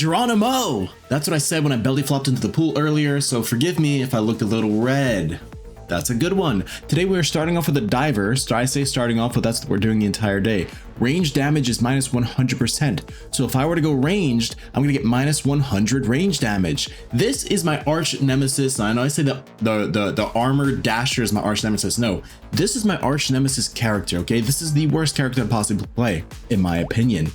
Geronimo! That's what I said when I belly flopped into the pool earlier, so forgive me if I look a little red. That's a good one. Today we're starting off with a diver. So I say starting off with, that's what we're doing the entire day. Range damage is minus 100%. So if I were to go ranged, I'm gonna get minus 100 range damage. This is my arch nemesis. I know I say that the armored dasher is my arch nemesis. No, this is my arch nemesis character, okay? This is the worst character to possibly play, in my opinion.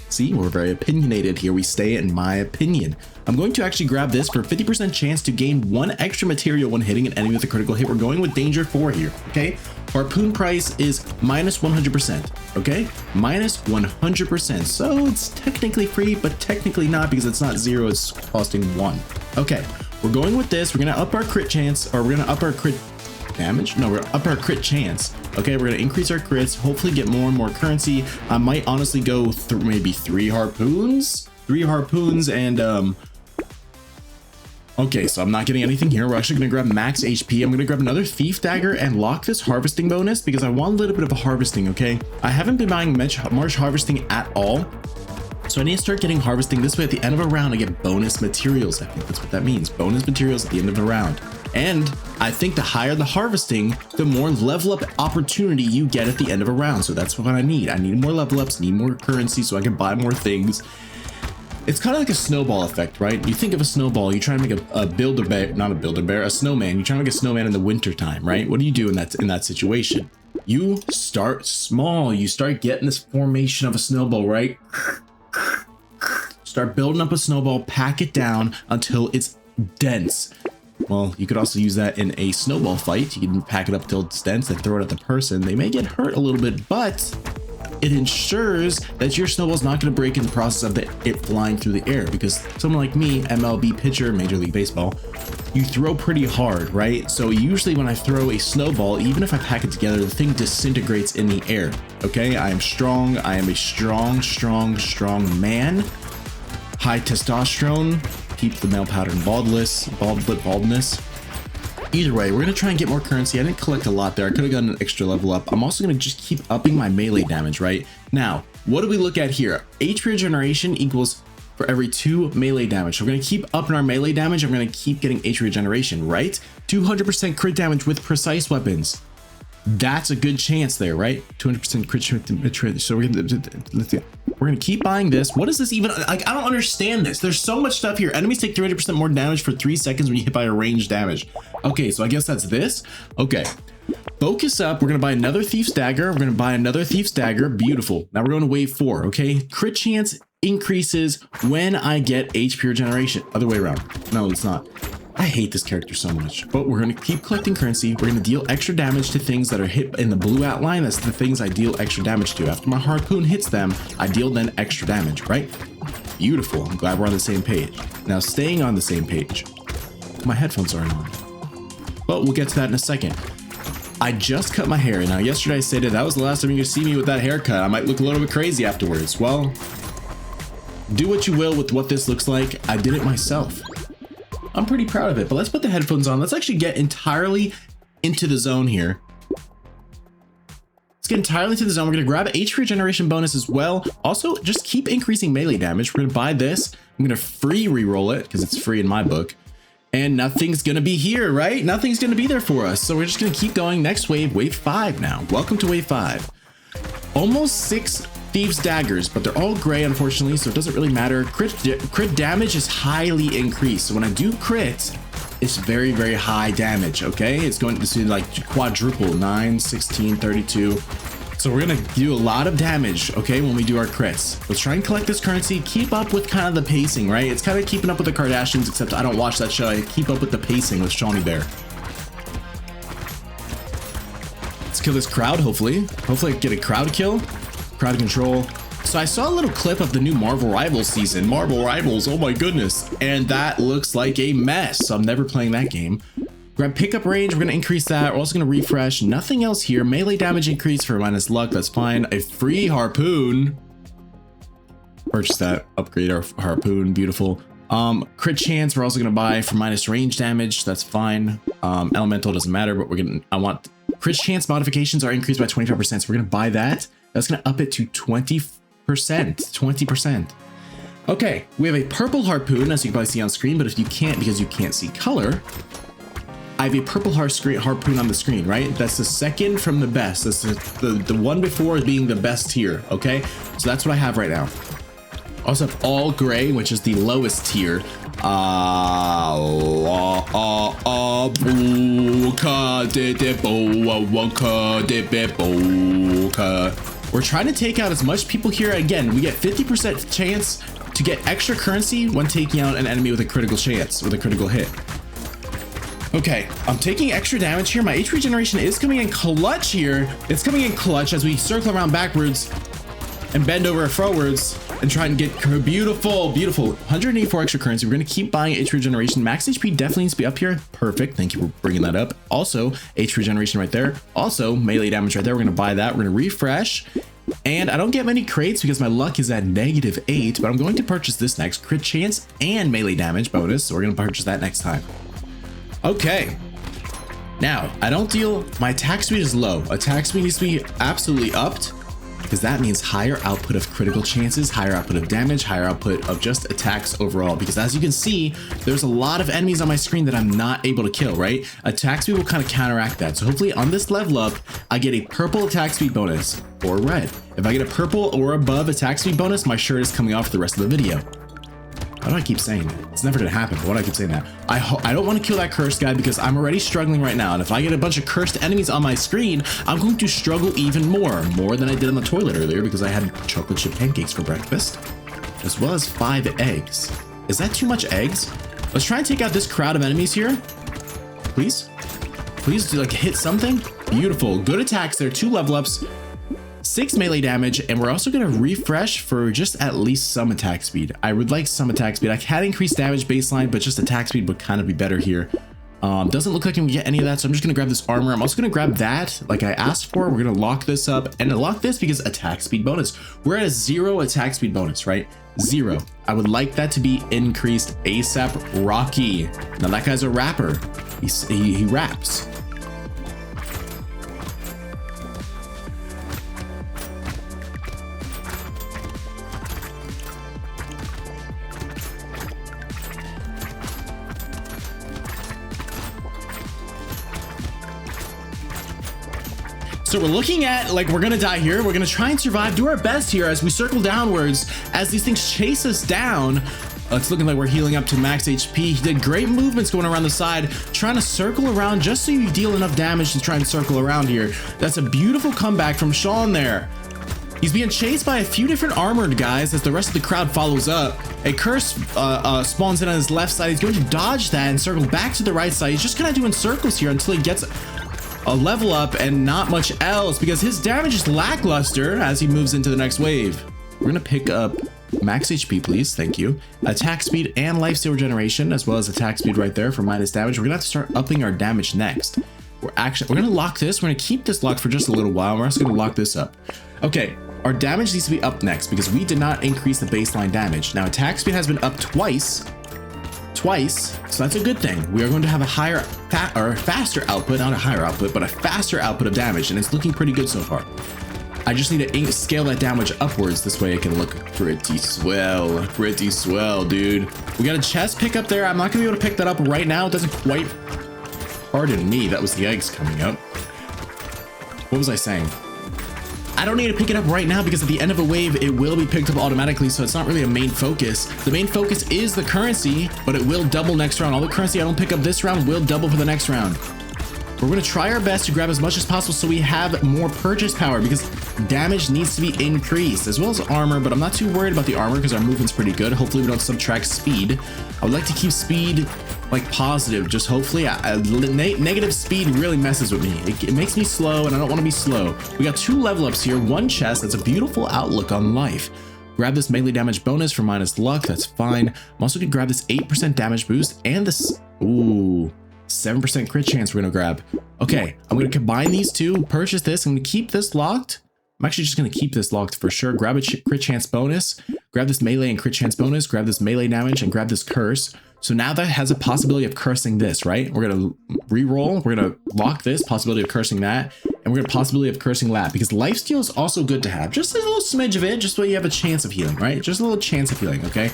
See, we're very opinionated here. We stay in my opinion. I'm going to actually grab this for 50% chance to gain 1 extra material when hitting an enemy with a critical hit. We're going with danger 4 here, okay? Harpoon price is minus 100%, okay? Minus 100%. So it's technically free, but technically not because it's not 0, it's costing 1. Okay, we're going with this. We're gonna up our crit chance, or we're gonna up our crit damage? No, we're gonna up our crit chance. Okay, we're gonna increase our crits, hopefully get more and more currency. I might honestly go through maybe 3 harpoons? 3 harpoons and okay, so I'm not getting anything here. We're actually gonna grab max HP. I'm gonna grab another thief dagger and lock this harvesting bonus because I want a little bit of a harvesting, okay? I haven't been buying March harvesting at all. So I need to start getting harvesting. This way at the end of a round, I get bonus materials. I think that's what that means. Bonus materials at the end of a round. And I think the higher the harvesting, the more level up opportunity you get at the end of a round. So that's what I need. I need more level ups, need more currency so I can buy more things. It's kind of like a snowball effect, right? You think of a snowball, you try to make a builder-bear, not a builder-bear, a snowman. You try to make a snowman in the winter time, right? What do you do in that situation? You start small. You start getting this formation of a snowball, right? Start building up a snowball, pack it down until it's dense. Well, you could also use that in a snowball fight. You can pack it up till it's dense and throw it at the person. They may get hurt a little bit, but it ensures that your snowball's not going to break in the process of it flying through the air, because someone like me, MLB pitcher, Major League Baseball, you throw pretty hard, right? So usually when I throw a snowball, even if I pack it together, the thing disintegrates in the air. Okay, I am strong. I am a strong man. High testosterone. Keep the male pattern baldness. Either way, we're gonna try and get more currency. I didn't collect a lot there. I could have gotten an extra level up. I'm also gonna just keep upping my melee damage, right? Now, what do we look at here? HP regeneration equals for every 2 melee damage. So we're gonna keep upping our melee damage. I'm gonna keep getting HP regeneration, right? 200% crit damage with precise weapons. That's a good chance there, right? 200% crit. So we're gonna keep buying this. What is this even? Like, I don't understand this. There's so much stuff here. Enemies take 300% more damage for 3 seconds when you hit by a ranged damage. Okay, so I guess that's this. Okay, focus up. We're gonna buy another thief's dagger. We're gonna buy another thief's dagger. Beautiful. Now we're going to wave 4. Okay, crit chance increases when I get HP regeneration. Other way around. No, it's not. I hate this character so much, but we're going to keep collecting currency. We're going to deal extra damage to things that are hit in the blue outline. That's the things I deal extra damage to. After my harpoon hits them, I deal then extra damage, right? Beautiful. I'm glad we're on the same page. Now, staying on the same page, my headphones aren't on, but we'll get to that in a second. I just cut my hair. Now, yesterday I said that was the last time you're going to see me with that haircut. I might look a little bit crazy afterwards. Well, do what you will with what this looks like. I did it myself. I'm pretty proud of it, but let's put the headphones on. Let's actually get entirely into the zone here. Let's get entirely into the zone. We're gonna grab HP regeneration bonus as well. Also, just keep increasing melee damage. We're gonna buy this. I'm gonna free reroll it because it's free in my book. And nothing's gonna be here, right? Nothing's gonna be there for us. So we're just gonna keep going. Next wave, wave 5 now. Welcome to wave 5. Almost 6 thieves daggers, but they're all gray, unfortunately, so it doesn't really matter. Crit damage is highly increased. So when I do crits, it's very, very high damage, okay? It's going to see like quadruple, 9, 16, 32. So we're gonna do a lot of damage, okay, when we do our crits. Let's try and collect this currency, keep up with kind of the pacing, right? It's kind of keeping up with the Kardashians, except I don't watch that show. I keep up with the pacing with Shawnee Bear. Let's kill this crowd, hopefully. Hopefully I get a crowd kill. Crowd control. So I saw a little clip of the new Marvel Rivals season. Marvel Rivals, oh my goodness. And that looks like a mess. So I'm never playing that game. Grab pickup range, we're gonna increase that. We're also gonna refresh. Nothing else here. Melee damage increase for minus luck, that's fine. A free harpoon. Purchase that, upgrade our harpoon, beautiful. Crit chance, we're also gonna buy for minus range damage, that's fine. Elemental doesn't matter, but I want crit chance modifications are increased by 25%, so we're gonna buy that. That's gonna up it to 20%. Okay, we have a purple harpoon, as you can probably see on screen, but if you can't, because you can't see color, I have a purple harpoon on the screen, right? That's the second from the best. That's the one before being the best tier, okay? So that's what I have right now. Also have all gray, which is the lowest tier. We're trying to take out as much people here. Again, we get 50% chance to get extra currency when taking out an enemy with a critical chance, with a critical hit. Okay, I'm taking extra damage here. My HP regeneration is coming in clutch here. It's coming in clutch as we circle around backwards and bend over forwards and try and get beautiful, beautiful 184 extra currency. We're going to keep buying HP regeneration. Max HP definitely needs to be up here. Perfect. Thank you for bringing that up. Also, HP regeneration right there. Also, melee damage right there. We're going to buy that. We're going to refresh. And I don't get many crates because my luck is at -8, but I'm going to purchase this next. Crit chance and melee damage bonus. So we're going to purchase that next time. Okay. Now, I don't deal, my attack speed is low. Attack speed needs to be absolutely upped because that means higher output of critical chances, higher output of damage, higher output of just attacks overall. Because as you can see, there's a lot of enemies on my screen that I'm not able to kill, right? Attack speed will kind of counteract that. So hopefully on this level up, I get a purple attack speed bonus or red. If I get a purple or above attack speed bonus, my shirt is coming off for the rest of the video. Why do I keep saying that? It's never gonna happen, but why do I keep saying that? I don't want to kill that cursed guy because I'm already struggling right now. And if I get a bunch of cursed enemies on my screen, I'm going to struggle even more than I did on the toilet earlier because I had chocolate chip pancakes for breakfast, as well as 5 eggs. Is that too much eggs? Let's try and take out this crowd of enemies here. Please? Please do like hit something. Beautiful. Good attacks there. 2 level ups. 6 melee damage, and we're also going to refresh for just at least some attack speed. I would like some attack speed. I can increase damage baseline, but just attack speed would kind of be better here. Doesn't look like I can get any of that, so I'm just going to grab this armor. I'm also going to grab that like I asked for. We're going to lock this up and lock this because attack speed bonus. We're at a 0 attack speed bonus, right? 0. I would like that to be increased ASAP Rocky. Now that guy's a rapper. He raps. So we're looking at, like, we're gonna die here. We're gonna try and survive, do our best here as we circle downwards, as these things chase us down. It's looking like we're healing up to max HP. He did great movements going around the side, trying to circle around just so you deal enough damage to try and circle around here. That's a beautiful comeback from Sean there. He's being chased by a few different armored guys as the rest of the crowd follows up. A curse spawns in on his left side. He's going to dodge that and circle back to the right side. He's just kind of doing circles here until he gets a level up and not much else because his damage is lackluster as he moves into the next wave. We're gonna pick up max HP, please. Thank you. Attack speed and lifesteal regeneration, as well as attack speed right there for minus damage. We're gonna have to start upping our damage next. We're gonna lock this. We're gonna keep this locked for just a little while. We're also gonna lock this up. Okay, our damage needs to be up next because we did not increase the baseline damage. Now attack speed has been up twice, so that's a good thing. We are going to have a higher or faster output, not a higher output, but a faster output of damage, and it's looking pretty good so far. I just need to scale that damage upwards. This way it can look pretty swell, dude. We got a chest pick up there. I'm not gonna be able to pick that up right now. It doesn't quite, pardon me, that was the eggs coming up. What was I saying? I don't need to pick it up right now because at the end of a wave, it will be picked up automatically. So it's not really a main focus. The main focus is the currency, but it will double next round. All the currency I don't pick up this round will double for the next round. We're going to try our best to grab as much as possible so we have more purchase power because damage needs to be increased as well as armor, but I'm not too worried about the armor because our movement's pretty good. Hopefully we don't subtract speed. I would like to keep speed like positive, just hopefully. Negative speed really messes with me. It makes me slow and I don't want to be slow. We got 2 level ups here, 1 chest. That's a beautiful outlook on life. Grab this melee damage bonus for minus luck. That's fine. I'm also going to grab this 8% damage boost and this, ooh, 7% crit chance we're going to grab. Okay, I'm going to combine these two, purchase this. I'm going to keep this locked. I'm actually just going to keep this locked for sure. Grab a crit chance bonus, grab this melee and crit chance bonus, grab this melee damage, and grab this curse. So now that has a possibility of cursing this, right? We're going to re-roll. We're going to lock this possibility of cursing that. and we're gonna possibly have cursing lap, because lifesteal is also good to have. Just a little smidge of it, just so you have a chance of healing, right? Just a little chance of healing, okay?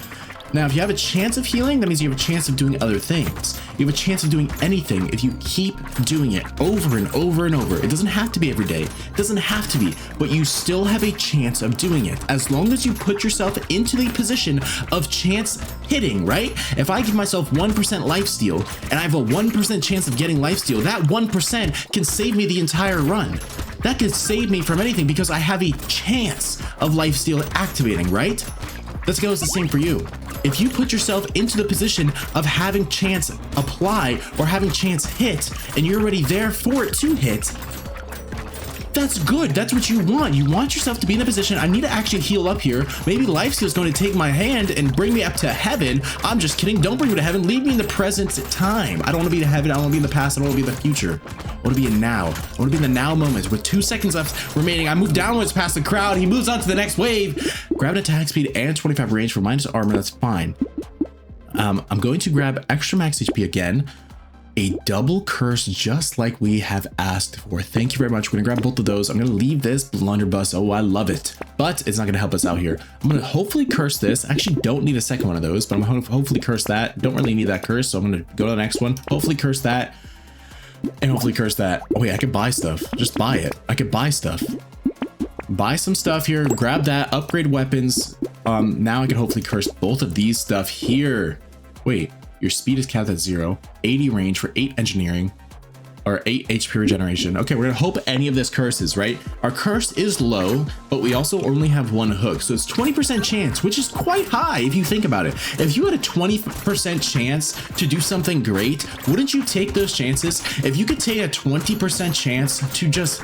Now, if you have a chance of healing, that means you have a chance of doing other things. You have a chance of doing anything if you keep doing it over and over and over. It doesn't have to be every day. It doesn't have to be, but you still have a chance of doing it. As long as you put yourself into the position of chance hitting, right? If I give myself 1% lifesteal and I have a 1% chance of getting lifesteal, that 1% can save me the entire run. That could save me from anything because I have a chance of lifesteal activating, right? This goes the same for you. If you put yourself into the position of having chance apply or having chance hit, and you're already there for it to hit, that's good. That's what you want. You want yourself to be in a position, I need to actually heal up here. Maybe lifesteal is going to take my hand and bring me up to heaven. I'm just kidding. Don't bring me to heaven. Leave me in the present time. I don't want to be in heaven. I don't want to be in the past. I don't want to be in the future. I want to be in now. I want to be in the now moment. With 2 seconds left remaining, I move downwards past the crowd. He moves on to the next wave. Grab an attack speed and 25 range for minus armor. That's fine. I'm going to grab extra max HP again. A double curse just like we have asked for. Thank you very much. We're gonna grab both of those. I'm gonna leave this blunderbuss. Oh, I love it, but it's not gonna help us out here. I'm gonna hopefully curse this. I actually don't need a second one of those, but I'm gonna hopefully curse that. Don't really need that curse, so I'm gonna go to the next one. Hopefully curse that, and hopefully curse that. Oh wait, I could buy stuff. Just buy it. I could buy stuff. Buy some stuff here. Grab that. Upgrade weapons. Now I can hopefully curse both of these stuff here. Wait. Your speed is capped at 0, 80 range for 8 engineering, or 8 HP regeneration. Okay, we're gonna hope any of this curses, right? Our curse is low, but we also only have 1 hook. So it's 20% chance, which is quite high if you think about it. If you had a 20% chance to do something great, wouldn't you take those chances? If you could take a 20% chance to just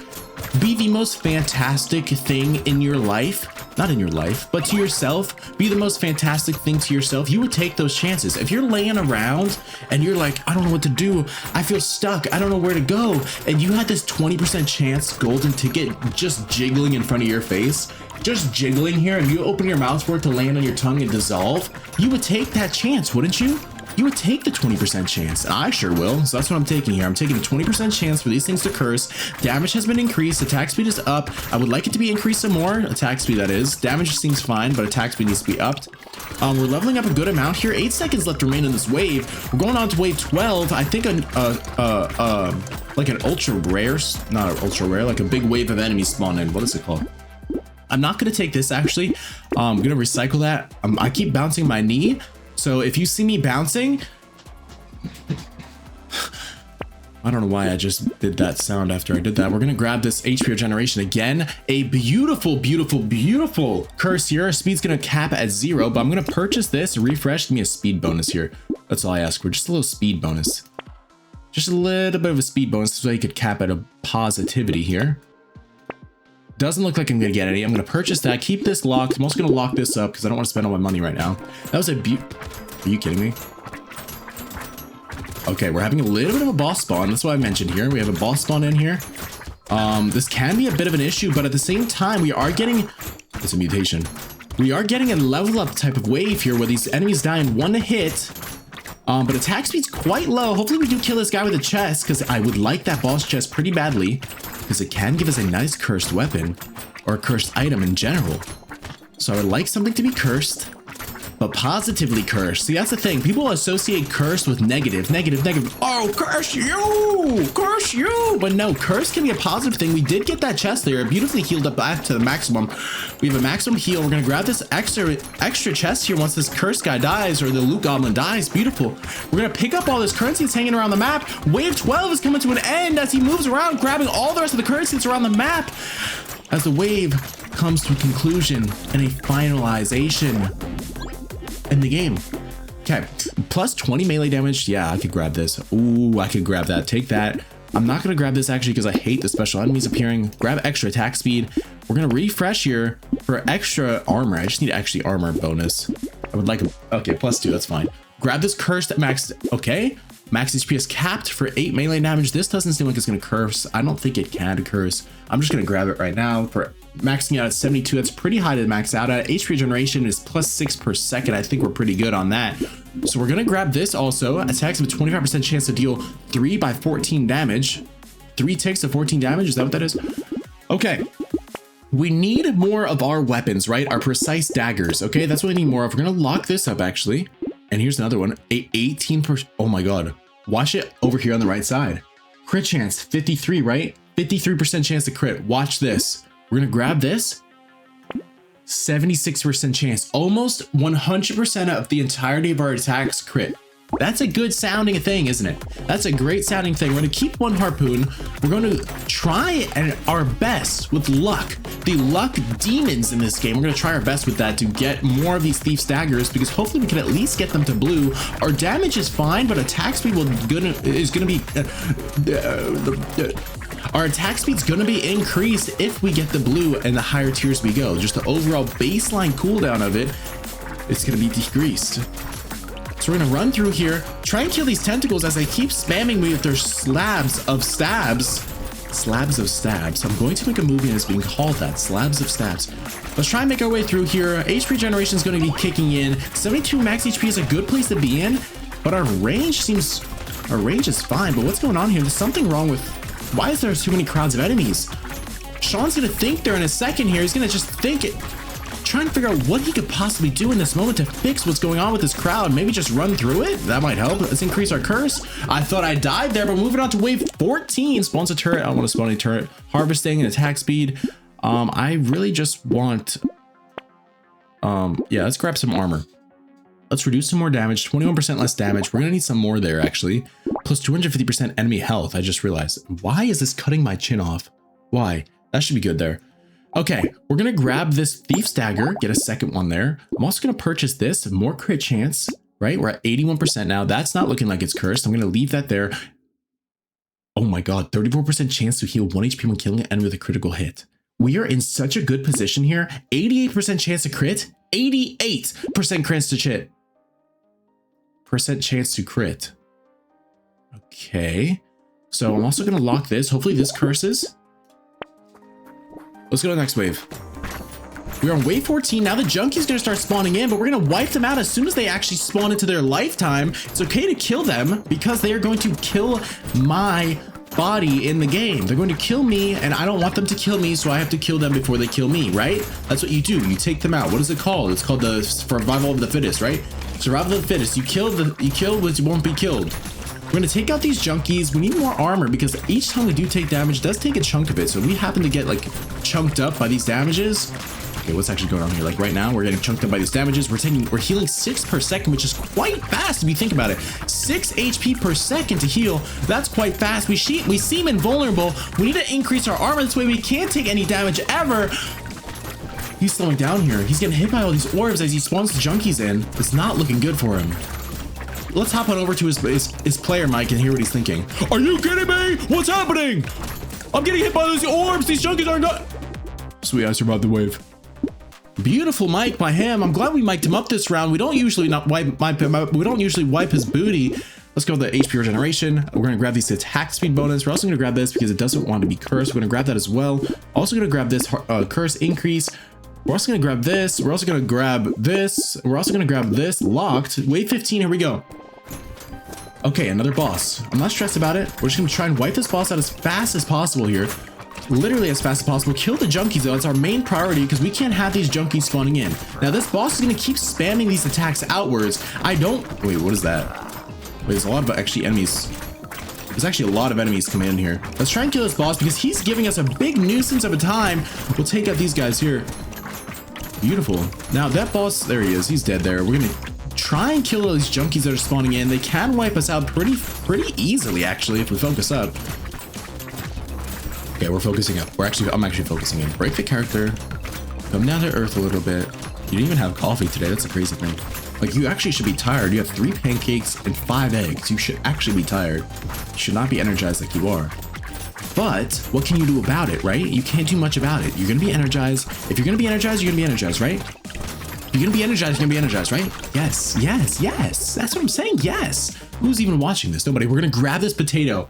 be the most fantastic thing in your life, not in your life, but to yourself, be the most fantastic thing to yourself, you would take those chances. If you're laying around and you're like, I don't know what to do, I feel stuck, I don't know where to go, and you had this 20% chance golden ticket just jiggling in front of your face, just jiggling here, and you open your mouth for it to land on your tongue and dissolve, you would take that chance, wouldn't you? You would take the 20% chance, and I sure will. So that's what I'm taking here. I'm taking the 20% chance for these things to curse. Damage has been increased. Attack speed is up. I would like it to be increased some more. Attack speed, that is. Damage seems fine, but attack speed needs to be upped. We're leveling up a good amount here. 8 seconds left to remain in this wave. We're going on to wave 12. I think like an ultra rare, not an ultra rare, like a big wave of enemies spawn in. What is it called? I'm not going to take this actually. I'm going to recycle that. I keep bouncing my knee. So if you see me bouncing, I don't know why I just did that sound after I did that. We're going to grab this HP regeneration again. A beautiful, beautiful, beautiful curse here. Our speed's going to cap at 0, but I'm going to purchase this, refresh, give me a speed bonus here. That's all I ask for. Just a little speed bonus. Just a little bit of a speed bonus so you could cap at a positivity here. Doesn't look like I'm going to get any. I'm going to purchase that, keep this locked. I'm also going to lock this up because I don't want to spend all my money right now. That was a Are you kidding me? Okay, we're having a little bit of a boss spawn. That's what I mentioned here. We have a boss spawn in here. This can be a bit of an issue, but at the same time, we are getting... It's a mutation. We are getting a level up type of wave here where these enemies die in 1 hit. But attack speed's quite low. Hopefully we do kill this guy with a chest because I would like that boss chest pretty badly because it can give us a nice cursed weapon or a cursed item in general. So I would like something to be cursed, but positively cursed. See, that's the thing. People associate cursed with negative. Oh, curse you! Curse you! But no, curse can be a positive thing. We did get that chest there. Beautifully healed up back to the maximum. We have a maximum heal. We're going to grab this extra chest here once this cursed guy dies or the loot goblin dies. Beautiful. We're going to pick up all this currency that's hanging around the map. Wave 12 is coming to an end as he moves around, grabbing all the rest of the currency that's around the map. As the wave comes to a conclusion and a finalization in the game. Okay, plus 20 melee damage. Yeah, I could grab this. Ooh, I could grab that. Take that. I'm not going to grab this actually because I hate the special enemies appearing. Grab extra attack speed. We're going to refresh here for extra armor. I just need actually armor bonus. I would like a... Okay, plus 2. That's fine. Grab this cursed max... Okay. Max HP is capped for 8 melee damage. This doesn't seem like it's going to curse. I don't think it can curse. I'm just going to grab it right now for maxing out at 72. That's pretty high to max out at. HP regeneration is plus 6 per second. I think we're pretty good on that. So we're going to grab this also. Attacks with a 25% chance to deal 3 by 14 damage. 3 ticks to 14 damage. Is that what that is? Okay. We need more of our weapons, right? Our precise daggers. Okay, that's what we need more of. We're gonna lock this up actually. And here's another one. 18%. Oh my god. Watch it over here on the right side. Crit chance 53, right? 53% chance to crit. Watch this. We're gonna grab this. 76% chance. Almost 100% of the entirety of our attacks crit. That's a good sounding thing, isn't it? That's a great sounding thing. We're gonna keep 1 harpoon. We're gonna try our best with luck. The luck demons in this game. We're gonna try our best with that to get more of these thief's daggers, because hopefully we can at least get them to blue. Our damage is fine, but attack speed is gonna be our attack speed's gonna be increased if we get the blue and the higher tiers we go. Just the overall baseline cooldown of it, it's gonna be decreased. So we're gonna run through here, try and kill these tentacles as they keep spamming me with their slabs of stabs. Slabs of stabs. I'm going to make a movie and it's being called that. Slabs of stabs. Let's try and make our way through here. HP regeneration is going to be kicking in. 72 max HP is a good place to be in, but our range is fine. But what's going on here? There's something wrong with, why is there too many crowds of enemies? Sean's gonna think there in a second here. He's gonna just think it. Try and figure out what he could possibly do in this moment to fix what's going on with this crowd. Maybe just run through it. That might help. Let's increase our curse. I thought I died there, but moving on to wave 14. Spawns a turret. I want to spawn a turret. Harvesting and attack speed. I really just want, yeah, let's grab some armor. Let's reduce some more damage. 21% less damage. We're gonna need some more there actually. Plus 250% enemy health. I just realized. Why is this cutting my chin off? Why? That should be good there. Okay, we're gonna grab this thief's dagger, get a second one there. I'm also gonna purchase this, more crit chance, right? We're at 81% now. That's not looking like it's cursed. I'm gonna leave that there. Oh my god, 34% chance to heal 1 HP when killing an enemy with a critical hit. We are in such a good position here. 88% chance to crit, 88% chance to crit. Chance to crit. Okay, so I'm also gonna lock this. Hopefully this curses. Let's go to the next wave. We're on wave 14. Now the junkie's gonna start spawning in, but we're gonna wipe them out as soon as they actually spawn into their lifetime. It's okay to kill them because they are going to kill my body in the game. They're going to kill me and I don't want them to kill me, so I have to kill them before they kill me, right? That's what you do. You take them out. What is it called? It's called the survival of the fittest, right? Survival of the fittest. You kill what won't be killed. We're gonna take out these junkies. We need more armor because each time we do take damage, it does take a chunk of it. So we happen to get like chunked up by these damages. Okay, what's actually going on here? Like right now, we're getting chunked up by these damages. We're healing 6 per second, which is quite fast if you think about it. 6 HP per second to heal. That's quite fast. We seem invulnerable. We need to increase our armor. This way we can't take any damage ever. He's slowing down here. He's getting hit by all these orbs as he spawns the junkies in. It's not looking good for him. Let's hop on over to his player mic and hear what he's thinking. Are you kidding me? What's happening? I'm getting hit by those orbs. These junkies are not. Sweet, I survived the wave. Beautiful mic by him. I'm glad we mic'd him up this round. We don't usually wipe him up. We don't usually wipe his booty. Let's go with the HP regeneration. We're gonna grab these attack speed bonus. We're also gonna grab this because it doesn't want to be cursed. We're gonna grab that as well. Also gonna grab this curse increase. We're also gonna grab this. We're also gonna grab this. We're also gonna grab this locked. Wave 15, here we go. Okay, another boss. I'm not stressed about it. We're just gonna try and wipe this boss out as fast as possible here. Literally as fast as possible. Kill the junkies though. That's our main priority because we can't have these junkies spawning in. Now this boss is gonna keep spamming these attacks outwards. Wait, what is that? Wait, there's a lot of actually enemies. There's actually a lot of enemies coming in here. Let's try and kill this boss because he's giving us a big nuisance of a time. We'll take out these guys here. Beautiful. Now that boss, there he is. He's dead there. We're gonna try and kill all these junkies that are spawning in. They can wipe us out pretty easily actually if we focus up. Okay, we're focusing up. I'm actually focusing in. Break the character. Come down to earth a little bit. You didn't even have coffee today. That's a crazy thing. Like you actually should be tired. You have 3 pancakes and 5 eggs. You should actually be tired. You should not be energized like you are. But what can you do about it, right? You can't do much about it. You're gonna be energized. If you're gonna be energized, you're gonna be energized, right? You're gonna be energized, you're gonna be energized, right? Yes, yes, yes. That's what I'm saying, yes. Who's even watching this? Nobody. We're gonna grab this potato.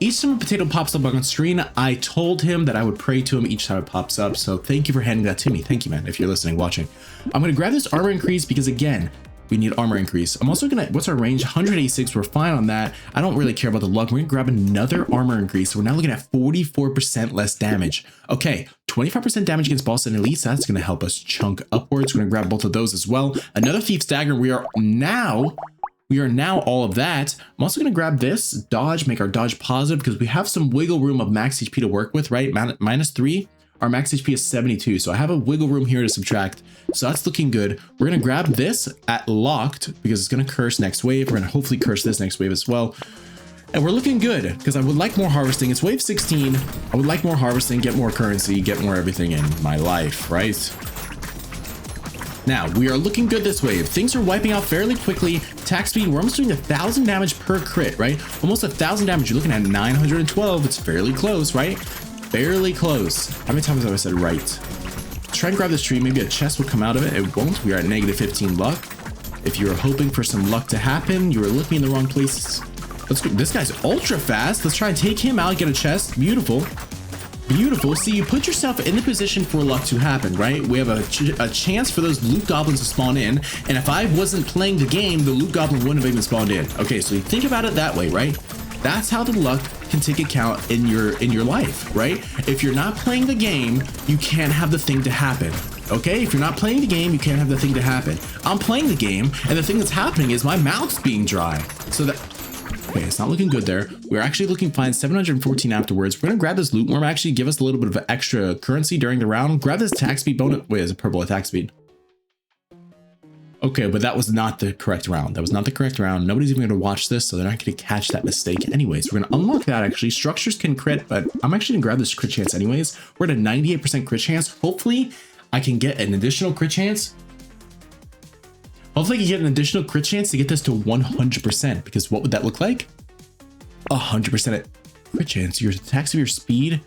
each time a potato pops up on screen, I told him that I would pray to him each time it pops up. So thank you for handing that to me. Thank you, man, if you're listening, watching. I'm going to grab this armor increase because, again, we need armor increase. I'm also gonna, what's our range? 186, we're fine on that. I don't really care about the luck. We're gonna grab another armor increase. We're now looking at 44% less damage. Okay, 25% damage against boss and elites. That's gonna help us chunk upwards. We're gonna grab both of those as well. Another thief's dagger. We are now all of that. I'm also gonna grab this dodge, make our dodge positive because we have some wiggle room of max HP to work with, right? -3. Our max HP is 72, so I have a wiggle room here to subtract. So that's looking good. We're gonna grab this at locked because it's gonna curse next wave. We're gonna hopefully curse this next wave as well. And we're looking good because I would like more harvesting. It's wave 16. I would like more harvesting, get more currency, get more everything in my life, right? Now, we are looking good this wave. Things are wiping out fairly quickly. Attack speed, we're almost doing 1,000 damage per crit, right? Almost 1,000 damage. You're looking at 912. It's fairly close, right? Fairly close. How many times have I said right? Try and grab this tree. Maybe a chest will come out of it. It won't. We are at -15 luck. If you were hoping for some luck to happen, you were looking in the wrong places. Let's go. This guy's ultra fast. Let's try and take him out, get a chest. Beautiful. Beautiful. See, you put yourself in the position for luck to happen, right? We have a chance for those loot goblins to spawn in. And if I wasn't playing the game, the loot goblin wouldn't have even spawned in. Okay, so you think about it that way, right? That's how the luck can take account in your life, right? If you're not playing the game, you can't have the thing to happen. Okay, if you're not playing the game, you can't have the thing to happen. I'm playing the game, and the thing that's happening is my mouth's being dry. So that, okay, it's not looking good there. We're actually looking fine. 714 afterwards. We're gonna grab this loot worm, actually give us a little bit of extra currency during the round. Grab this attack speed bonus. Wait, is it purple attack speed? Okay, but that was not the correct round. That was not the correct round. Nobody's even going to watch this, so they're not going to catch that mistake anyways. We're going to unlock that, actually. Structures can crit, but I'm actually going to grab this crit chance anyways. We're at a 98% crit chance. Hopefully, I can get an additional crit chance. Hopefully, I can get an additional crit chance to get this to 100%, because what would that look like? 100% crit chance. Your attacks of your speed.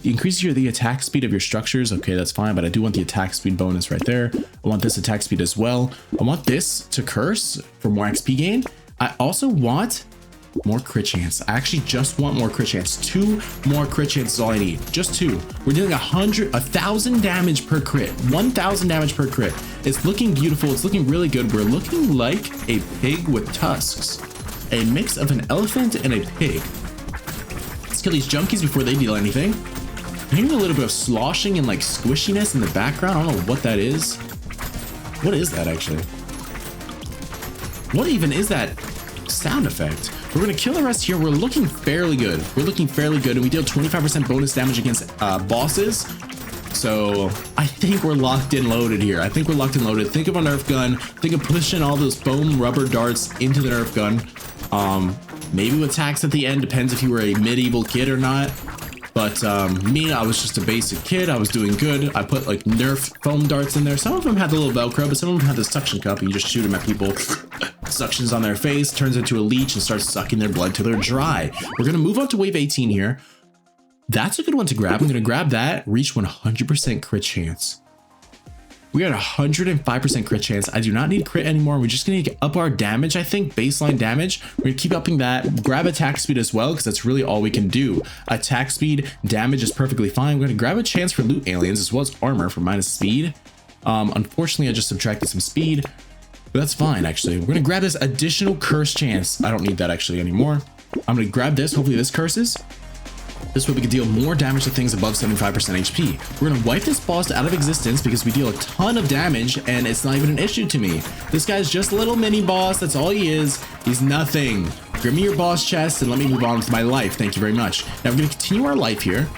Increases the attack speed of your structures. Okay, that's fine, but I do want the attack speed bonus right there. I want this attack speed as well. I want this to curse for more XP gain. I also want more crit chance. I actually just want more crit chance. 2 more crit chances is all I need. Just 2. We're doing 1,000 damage per crit. 1,000 damage per crit. It's looking beautiful. It's looking really good. We're looking like a pig with tusks. A mix of an elephant and a pig. Let's kill these junkies before they deal anything. I'm hearing a little bit of sloshing and like squishiness in the background. I don't know what that is. What is that actually? What even is that sound effect? We're gonna kill the rest here. We're looking fairly good. We're looking fairly good, and we deal 25% bonus damage against bosses. So I think we're locked and loaded here. I think we're locked and loaded. Think of a Nerf gun. Think of pushing all those foam rubber darts into the Nerf gun. Maybe with tax at the end. Depends if you were a medieval kid or not. But me, I was just a basic kid. I was doing good. I put like Nerf foam darts in there. Some of them had the little Velcro, but some of them had the suction cup. And you just shoot them at people. Suctions on their face, turns into a leech and starts sucking their blood till they're dry. We're going to move on to wave 18 here. That's a good one to grab. I'm going to grab that. Reach 100% crit chance. We got 105% crit chance. I do not need crit anymore. We're just going to up our damage, I think, baseline damage. We're going to keep upping that. Grab attack speed as well, because that's really all we can do. Attack speed, damage is perfectly fine. We're going to grab a chance for loot aliens as well as armor for minus speed. Unfortunately, I just subtracted some speed, but that's fine, actually. We're going to grab this additional curse chance. I don't need that actually anymore. I'm going to grab this. Hopefully this curses. This way we can deal more damage to things above 75% HP. We're going to wipe this boss out of existence because we deal a ton of damage and it's not even an issue to me. This guy's just a little mini boss. That's all he is. He's nothing. Give me your boss chest and let me move on with my life. Thank you very much. Now we're going to continue our life here.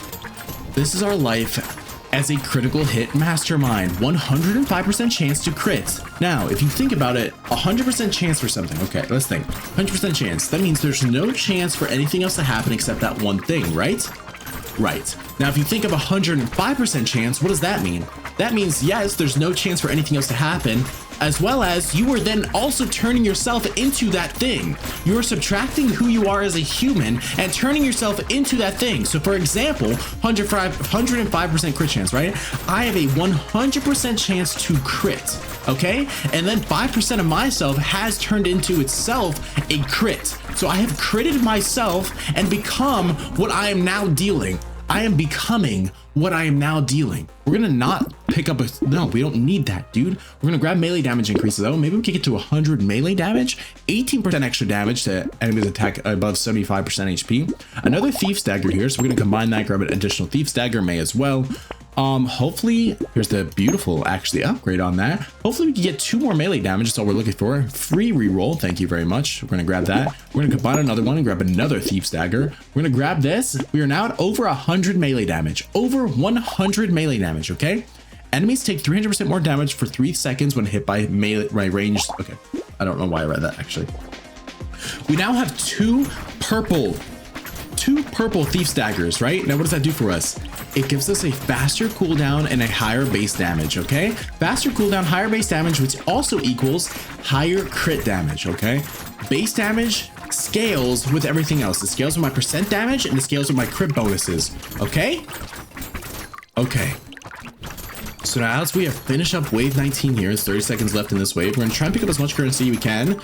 This is our life as a critical hit mastermind. 105% chance to crit. Now, if you think about it, 100% chance for something. Okay, let's think. 100% chance. That means there's no chance for anything else to happen except that one thing, right? Right. Now, if you think of 105% chance, what does that mean? That means, yes, there's no chance for anything else to happen, as well as you are then also turning yourself into that thing. You are subtracting who you are as a human and turning yourself into that thing. So for example, 105% crit chance, right? I have a 100% chance to crit, okay? And then 5% of myself has turned into itself a crit. So I have critted myself and become what I am now dealing. I am becoming what I am now dealing. We're gonna not pick up no, we don't need that, dude. We're gonna grab melee damage increases though. Maybe we can get to 100 melee damage, 18% extra damage to enemies attack above 75% HP. Another Thief's Dagger here, so we're gonna combine that, grab an additional Thief's Dagger, may as well. Hopefully, here's the beautiful actually upgrade on that. Hopefully we can get 2 more melee damage. That's all we're looking for. Free reroll. Thank you very much. We're gonna grab that. We're gonna combine another one and grab another Thief's Dagger. We're gonna grab this. We are now at over 100 melee damage. Over 100 melee damage, okay? Enemies take 300% more damage for 3 seconds when hit by melee ranged. Okay, I don't know why I read that actually. We now have two purple Thief's Daggers, right? Now what does that do for us? It gives us a faster cooldown and a higher base damage, okay? Faster cooldown, higher base damage, which also equals higher crit damage, okay? Base damage scales with everything else. It scales with my percent damage and it scales with my crit bonuses, okay? Okay. So now as we have finished up wave 19 here, it's 30 seconds left in this wave. We're gonna try and pick up as much currency we can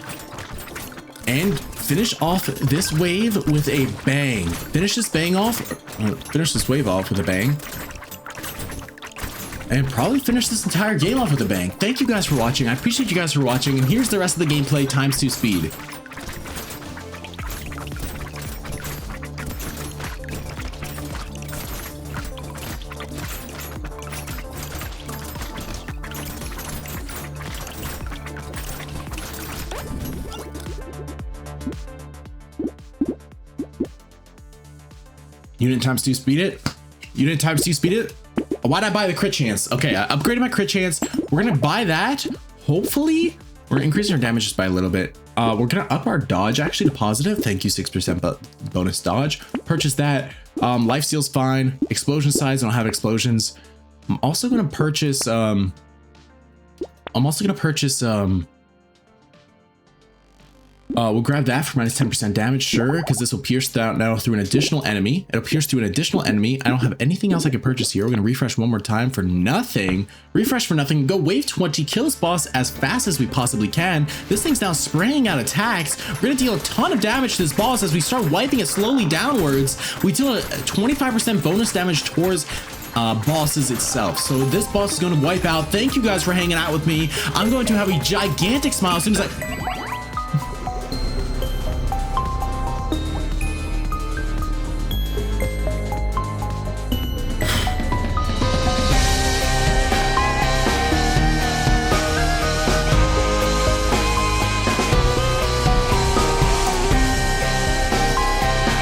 and finish off this wave with a bang. Finish this wave off with a bang. And probably finish this entire game off with a bang. Thank you guys for watching. I appreciate you guys for watching. And here's the rest of the gameplay ×2 speed. Unit ×2 speed it. Unit ×2 speed it. Why'd I buy the crit chance? Okay, I upgraded my crit chance. We're gonna buy that. Hopefully, we're increasing our damage just by a little bit. We're gonna up our dodge actually to positive. Thank you, 6% bonus dodge. Purchase that. Lifesteal's fine. Explosion size, I don't have explosions. I'm also gonna purchase we'll grab that for minus 10% damage, sure, because this will pierce that now through an additional enemy. It'll pierce through an additional enemy. I don't have anything else I can purchase here. We're gonna refresh one more time for nothing. Refresh for nothing. Go wave 20. Kill this boss as fast as we possibly can. This thing's now spraying out attacks. We're gonna deal a ton of damage to this boss as we start wiping it slowly downwards. We deal a 25% bonus damage towards bosses itself. So this boss is going to wipe out. Thank you guys for hanging out with me. I'm going to have a gigantic smile as soon as I